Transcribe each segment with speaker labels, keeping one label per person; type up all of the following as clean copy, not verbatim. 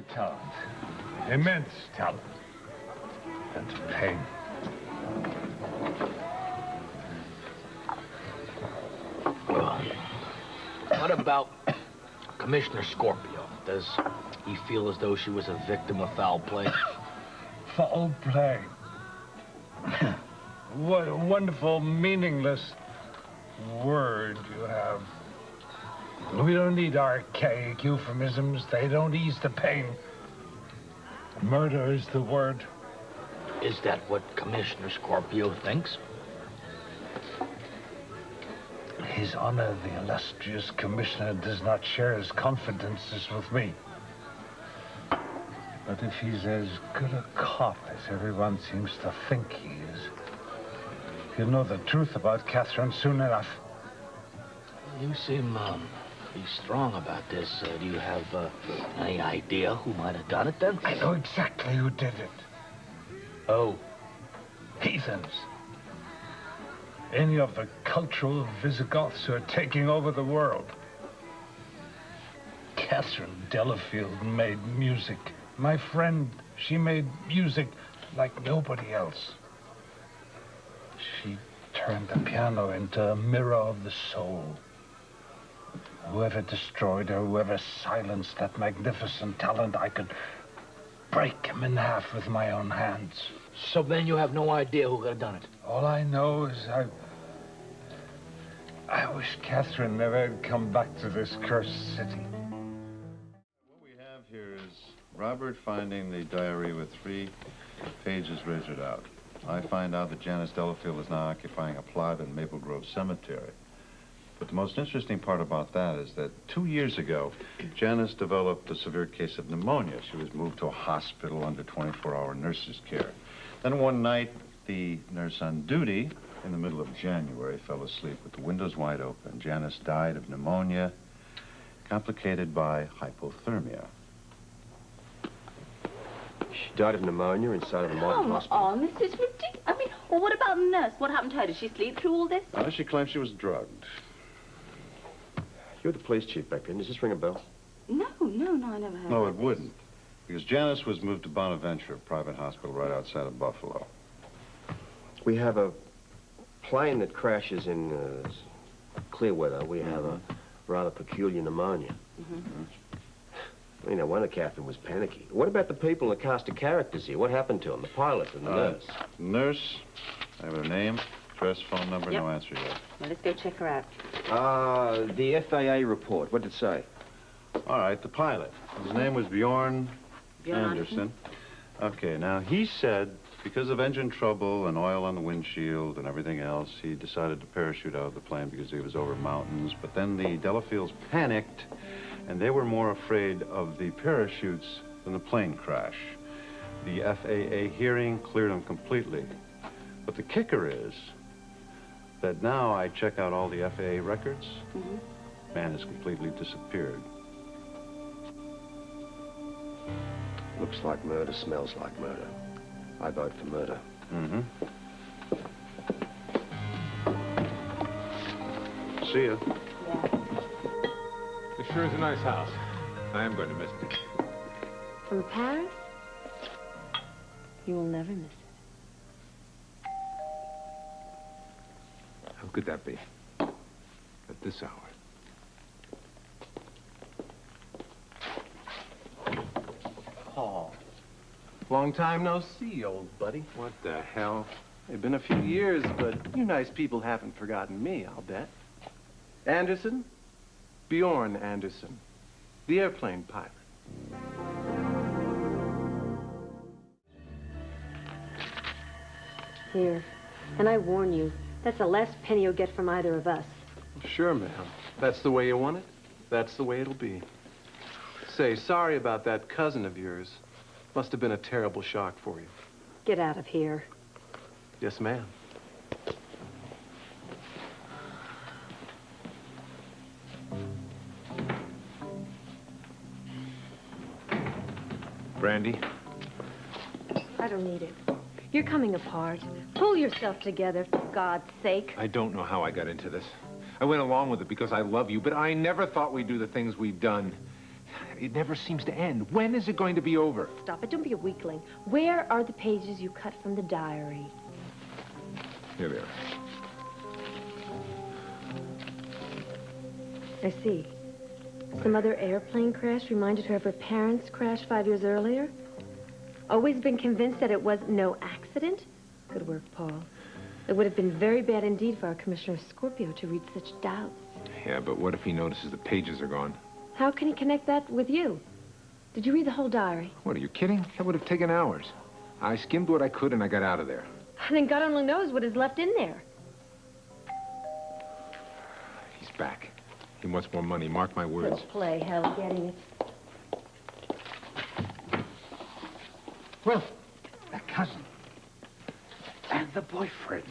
Speaker 1: to talent, immense talent, and to pain.
Speaker 2: Well, what about Commissioner Scorpio? Does he feel as though she was a victim of foul play?
Speaker 1: Foul play? What a wonderful, meaningless word you have. We don't need archaic euphemisms. They don't ease the pain. Murder is the word.
Speaker 2: Is that what Commissioner Scorpio thinks?
Speaker 1: His Honor, the illustrious commissioner, does not share his confidences with me. But if he's as good a cop as everyone seems to think he is, he'll know the truth about Katherine soon enough.
Speaker 2: You seem be strong about this. Do you have any idea who might have done it then?
Speaker 1: I know exactly who did it.
Speaker 2: Oh.
Speaker 1: Heathens. Any of the cultural Visigoths who are taking over the world. Catherine Delafield made music. My friend, she made music like nobody else. She turned the piano into a mirror of the soul. Whoever destroyed her, whoever silenced that magnificent talent, I could break him in half with my own hands.
Speaker 2: So then you have no idea who could have done it?
Speaker 1: All I know is I wish Katherine never had come back to this cursed city.
Speaker 3: What we have here is Robert finding the diary with 3 pages razed out. I find out that Janice Delafield is now occupying a plot in Maple Grove Cemetery. But the most interesting part about that is that 2 years ago, Janice developed a severe case of pneumonia. She was moved to a hospital under 24-hour nurse's care. Then one night, the nurse on duty, in the middle of January, fell asleep with the windows wide open. Janice died of pneumonia, complicated by hypothermia.
Speaker 4: She died of pneumonia inside of a modern hospital.
Speaker 5: Come on, this is ridiculous. I mean, well, what about the nurse? What happened to her? Did she sleep through all this?
Speaker 3: She claims she was drugged.
Speaker 4: You're the police chief back then. Does this ring a bell?
Speaker 5: No, I never heard
Speaker 3: No,
Speaker 5: of
Speaker 3: it wouldn't. Because Janice was moved to Bonaventure, a private hospital right outside of Buffalo.
Speaker 4: We have a plane that crashes in clear weather. We have a rather peculiar pneumonia. No wonder Katherine was panicky. What about the people in the cast of characters here? What happened to them? The pilot and the nurse?
Speaker 3: Nurse, I have her name, address, phone number,
Speaker 5: Yep.
Speaker 3: no answer yet.
Speaker 5: Well, let's go check her out.
Speaker 4: The FAA report. What did it say?
Speaker 3: All right, the pilot. His name was Bjorn
Speaker 5: Bjorn
Speaker 3: Andersen. Okay, now he said because of engine trouble and oil on the windshield and everything else, he decided to parachute out of the plane because he was over mountains. But then the Delafields panicked, and they were more afraid of the parachutes than the plane crash. The FAA hearing cleared them completely. But the kicker is that now I check out all the FAA records. Man has completely disappeared.
Speaker 4: Looks like murder, smells like murder. I vote for murder.
Speaker 3: See ya.
Speaker 5: Yeah.
Speaker 6: It sure is a nice house. I am going to miss it.
Speaker 7: From Paris? You will never miss it.
Speaker 6: How could that be? At this hour.
Speaker 8: Oh, long time no see, old buddy.
Speaker 6: What the hell?
Speaker 8: It's been a few years, but you nice people haven't forgotten me, I'll bet. Andersen? Bjorn Andersen, the airplane pilot.
Speaker 7: Here. And I warn you, that's the last penny you'll get from either of us.
Speaker 8: Sure, ma'am. That's the way you want it. That's the way it'll be. Say, sorry about that cousin of yours. Must have been a terrible shock for you.
Speaker 7: Get out of here.
Speaker 8: Yes, ma'am.
Speaker 6: Brandy?
Speaker 7: I don't need it. You're coming apart. Pull yourself together, for God's sake.
Speaker 6: I don't know how I got into this. I went along with it because I love you, but I never thought we'd do the things we've done. It never seems to end. When is it going to be over?
Speaker 7: Stop it. Don't be a weakling. Where are the pages you cut from the diary?
Speaker 6: Here they are.
Speaker 7: I see. Some other airplane crash reminded her of her parents' crash 5 years earlier. Always been convinced that it was no accident? Good work, Paul. It would have been very bad indeed for our Commissioner Scorpio to reach such doubts.
Speaker 6: Yeah, but what if he notices the pages are gone?
Speaker 7: How can he connect that with you? Did you read the whole diary?
Speaker 6: What, are you kidding? That would have taken hours. I skimmed what I could and I got out of there.
Speaker 7: Then God only knows what is left in there.
Speaker 6: He's back. He wants more money, mark my words.
Speaker 7: Let's play hell getting it.
Speaker 1: Well, the cousin and the boyfriend.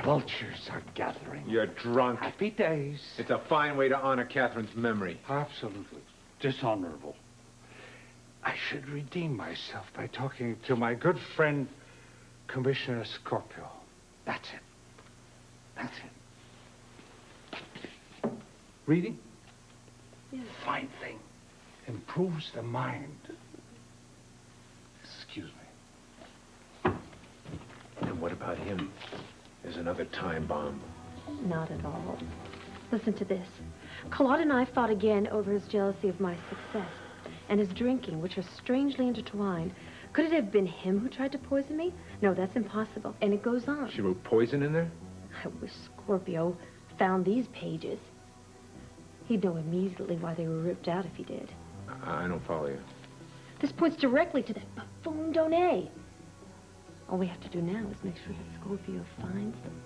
Speaker 1: Vultures are gathering.
Speaker 6: You're drunk.
Speaker 1: Happy days.
Speaker 6: It's a fine way to honor Catherine's memory.
Speaker 1: Absolutely dishonorable. I should redeem myself by talking to my good friend, Commissioner Scorpio. That's it. That's it. Reading?
Speaker 7: Yeah.
Speaker 1: Fine thing. Improves the mind. Excuse me.
Speaker 6: And what about him? There's another time bomb.
Speaker 7: Not at all. Listen to this. Claude and I fought again over his jealousy of my success and his drinking, which are strangely intertwined. Could it have been him who tried to poison me? No, that's impossible. And it goes on.
Speaker 6: She wrote poison in there?
Speaker 7: I wish Scorpio found these pages. He'd know immediately why they were ripped out if he did.
Speaker 6: I don't follow you.
Speaker 7: This points directly to that buffoon Donnet. All we have to do now is make sure that Scorpio finds them.